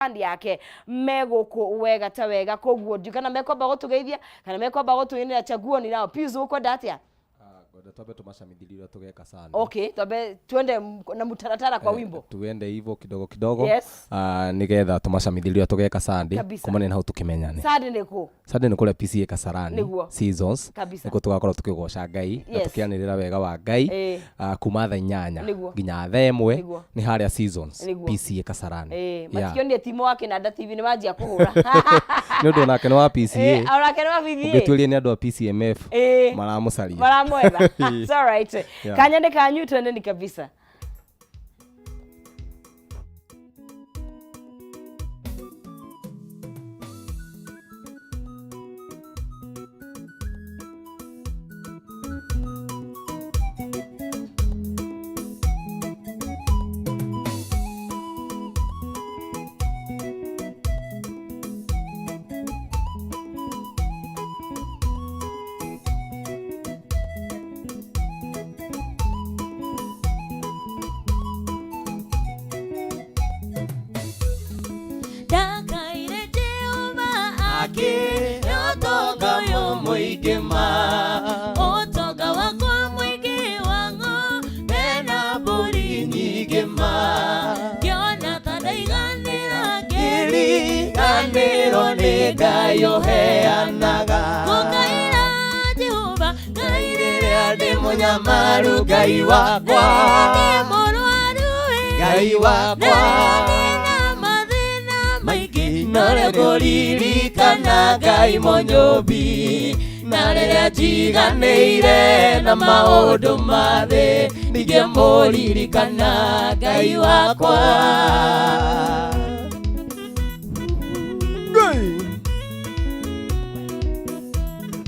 andi yake megoko wega ta wega koguo ndikana mekwamba gutugeithia kana mekwamba gutuinira chaguo ni nao pizu uko datia Ngoja tobe tumashamithilio tugeka sana. Okay, tobe tuende na mutaratara kwa wimbo. Tuende hivyo kidogo kidogo. Yes. Nigetha tumashamithilio tugeka sandi. Kumane na tukimenyane. Sandi niko. Sandi niko le PCA Kasarani. Seasons. Niko tugakorwo tukigoca Ngai na tukianirira wega wa Ngai. Kuma tha 8 nginya tha 1 ni haria Seasons PCA Kasarani. Matikio timo wake na Data TV ni majia kuhura. Ni undu nake no wa PCA. Onake no wa PCA. Ungetulie ni andu wa PCMF. Maramucaria. Maramwetha. It's all right. Yeah. Kanyande kanyu tuendeni kabisa. Otoga wako mwingi wango Bena buri nyingi ma Kiona tadaiganira Kiri Ganiro ni gayo heanaga Kukaira Jehova Gairire adi munyamaru Gai wakwa Ni muruaru Gai wakwa Nare kuririkana Ngai Mũnyũmbi na rĩrĩa njiganĩire na maũndũ ma thĩ ningĩmũririkana Ngai wakwa.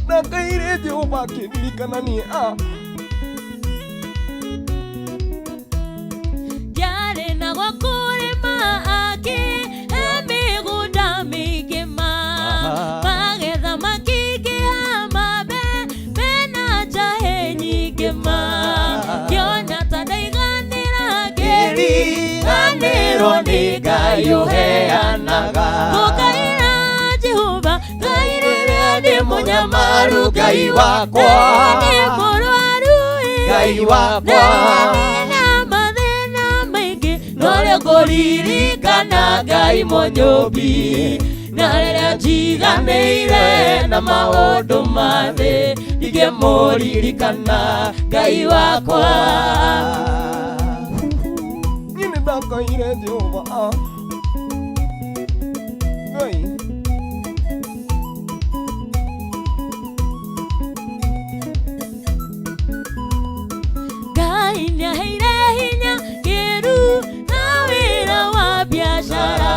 Na Ngai Jehova akĩririkana niĩ Njarĩ na gwa kũrĩma magetha makingĩha mabe mena njahe nyingĩ ma Kiona ta ndaiganĩra ngĩriganĩrwo nĩ Ngai ũheanaga Ngũkaĩra Jehova Ngai rĩrĩa ndĩ mũnyamaru Ngai wakwa nĩ mũrwaru Ngai wakwa na mathĩna maingĩ no rĩo ngũririkana Ngai Mũnyũmbi na rĩrĩa njiganĩire na maũndũ ma thĩ ndingĩmũririkana Ngai wakwa. Niĩ nĩndakaire Jehova Ngai Ngai nĩaheire hinya kĩru na wĩra wa biacara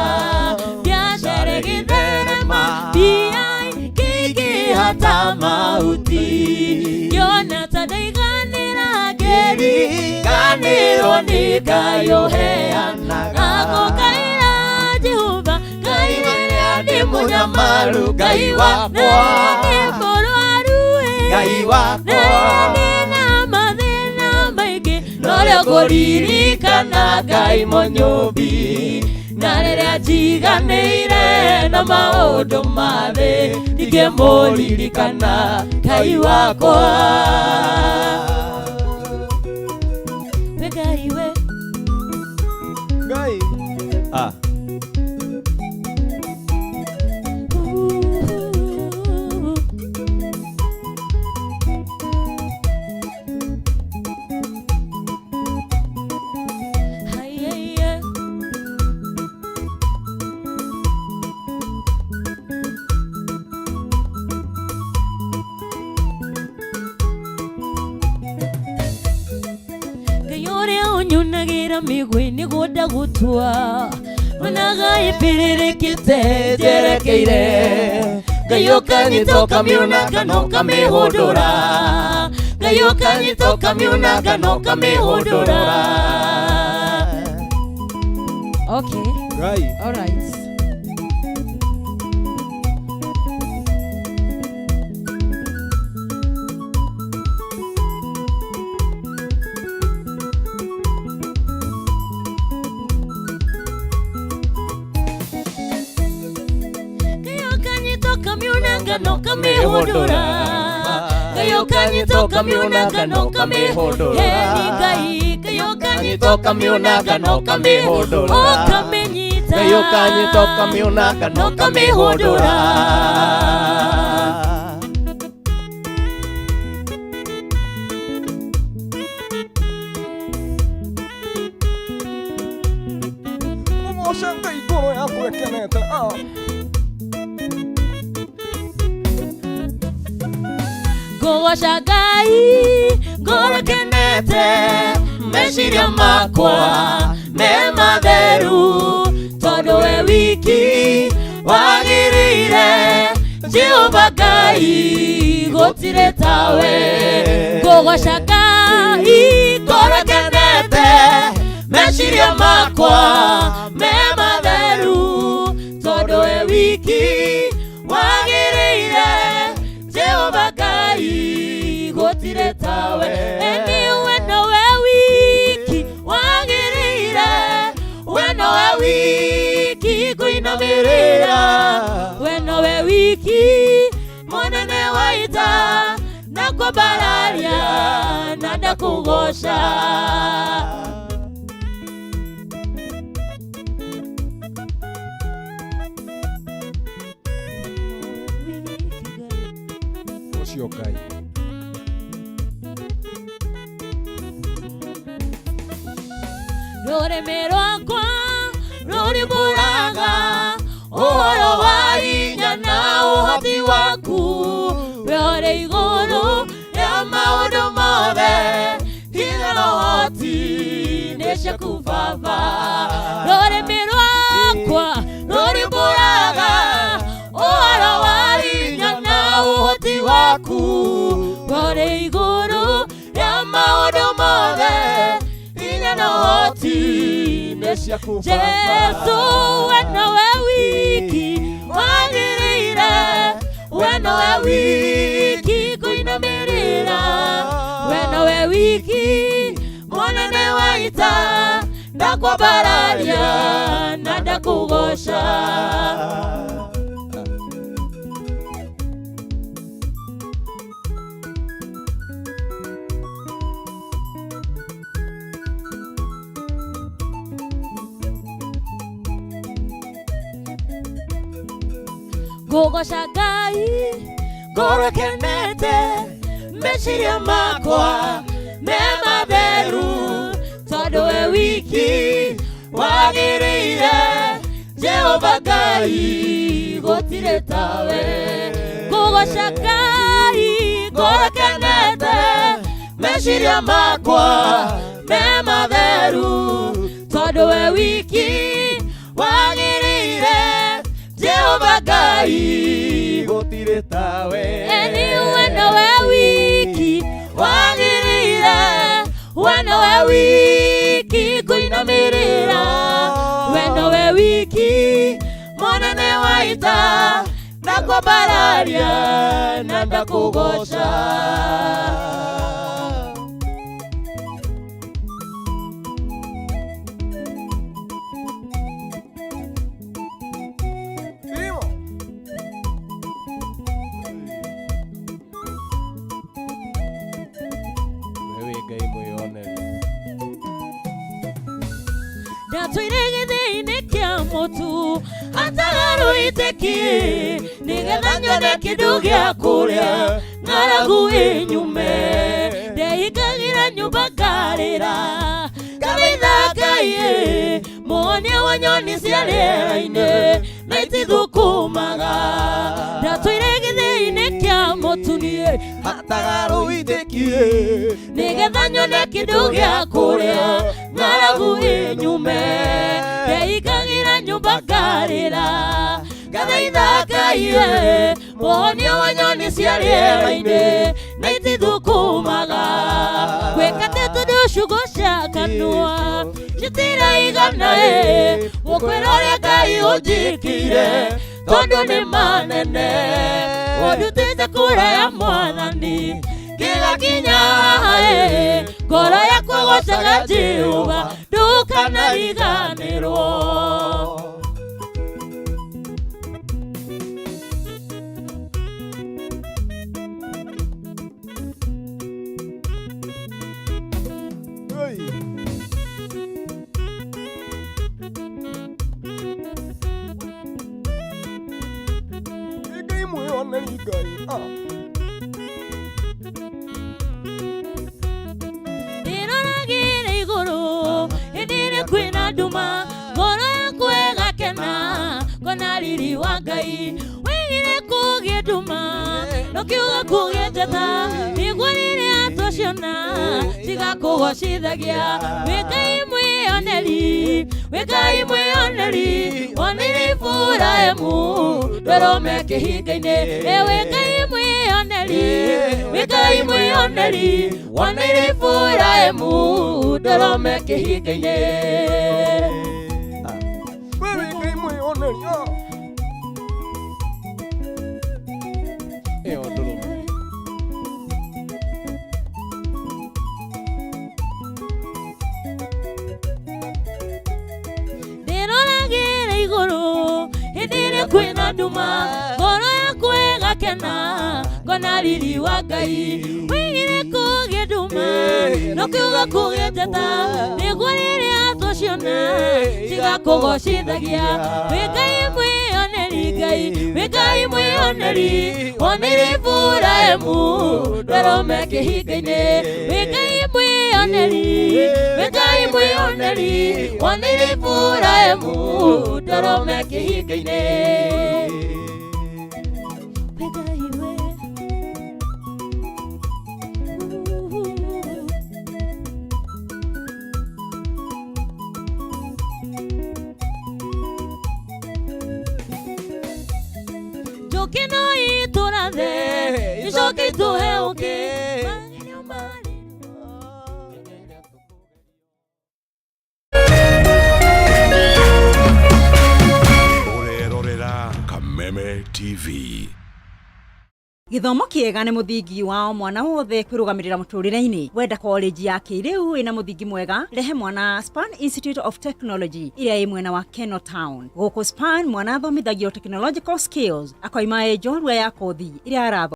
hata mauti Kiona ta ndaiganĩra ngĩriganĩrwo nĩ Ngai ũheanaga Ngũkaĩra Jehova Ngai rĩrĩa ndĩ mũnyamaru Ngai wakwa nĩ mũrwaru Ngai wakwa na mathĩna maingĩ no rĩo ngũririkana Ngai Mũnyũmbi na rĩrĩa njiganĩire na maũndũ ma thĩ ndingĩmũririkana Ngai wakwa. We Ngai we Ngai migwi niguo ndagũtua Onaga ĩpĩrĩrĩkĩte njerekeire Ngai ũkanyita ũkamĩũnanga na ũkamĩhũndũra Ngai ũkanyita ũkamĩũnanga na ũkamĩhũndũra. Okay. Right. All right. kamiuna ngano kamihundura kayo kanyito kamiuna ngano kamihundura heni ngai kayo kanyito kamiuna ngano kamihundura o kamenyita kayo kanyito kamiuna ngano kamihundura Shangai goro ya kuekenete Goro shagai goro kenete meshiria makwa me matheru todo e wiki wagirire Jehova Ngai gotire tawe Goro shagai goro kenete meshiria makwa me matheru todo e wiki wagirire Jehova Ngai gotire tawe eni weno we wiki wagirire weno we wiki kuinamirira weno we wiki monene waita nakubararia na ndakugosha Ngai rurimi rwakwa ruriburaga uhoro wa hinya na ũhoti waku we ũrĩ igũrũ rĩa maũndũ mothe hinya na ũhoti nĩ ciaku Baba rurimi rwakwa ruriburaga uhoro wa hinya na ũhoti waku we ũrĩ igũrũ rĩa maũndũ mothe hinya na ũhoti nĩ ciaku Jesu we nowe wiki wagĩrĩire we nowe wiki kũinamĩrĩra we nowe wiki mũnene wa ita ndakwambararia na ndakũgoca Ngũgoca Ngai ngũrũkenete meciria makwa me matheru tondũ we wiki wagĩrĩire Jehova Ngai gũtirĩ tawe ngũgoca Ngai ngũrũkenete meciria makwa me matheru tondũ we wiki wagĩrĩire Jehova Ngai gũtirĩ tawe eni we nowe wiki wagĩrĩire we nowe wiki kũinamĩrĩra we nowe wiki mũnene wa ita ndakwambararia na ndakũgoca Ndatũire gĩthĩ-inĩ kĩa mũtu atagarũ itĩkie nĩgetha nyone kĩndũ gĩa kũrĩa ng'aragu ĩnyume ndeikagĩra nyũmba ngarĩra ngathaitha Ngai muonia wa nyoni cia rĩera-inĩ na itithũkũmaga ndatũire gĩthĩ-inĩ kĩa mũtu niĩ atagarũ itĩkie nĩgetha nyone kĩndũ gĩa kũrĩa ng'aragu ĩnyume ndeikagĩra nyũmba ngarĩra ngathaitha Ngai muonia wa nyoni cia rĩera-inĩ na itithũkũmaga gwĩka atĩ tondũ ciugo cia kanua citiraigana gũkwĩra ũrĩa Ngai ũnjĩkĩire tondũ nĩ manene ũndutĩte kũraya Mwathani ngĩgakinya ngoro yakwa gocaga Jehova ndũkanariganĩrwo Ndiroragire iguru indire kwina nduma ngoro yakwa igakena ngona riri wa Ngai wigire kugie nduma nokiuga kugie njata niguo riria twaciona cigakũgocithagia wĩ Ngai mwĩoneri wonire Iburahĩmu ndũrũme kĩhinga-inĩ wĩ Ngai mwĩoneri wonire Iburahĩmu ndũrũme kĩhinga-inĩ kwina nduma ngoro yakwa igakena ngona riri wa Ngai wigire kugie nduma nokiuga kugie njata niguo riria twaciona cigakũgocithagia wĩ Ngai mwĩoneri wonire Iburahĩmu ndũrũme kĩhinga-inĩ wĩ Ngai mwĩoneri wonire Iburahĩmu ndũrũme kĩhinga-inĩ Jokino iturathe icoke ituheuke Urerorera Kameme TV. Githomo kiega nĩ mũthingi wa mwana wothe kwĩrũgamĩrĩra mũtũrĩre-inĩ. Wenda college ya kĩrĩu ĩna mũthingi mwega, rehe mwana Span Institute of Technology ĩrĩa ĩ mwena wa Keno Town. Gũkũ Span mwana athomithagio technological skills, akoima njorua ya kothi ĩrĩa aratho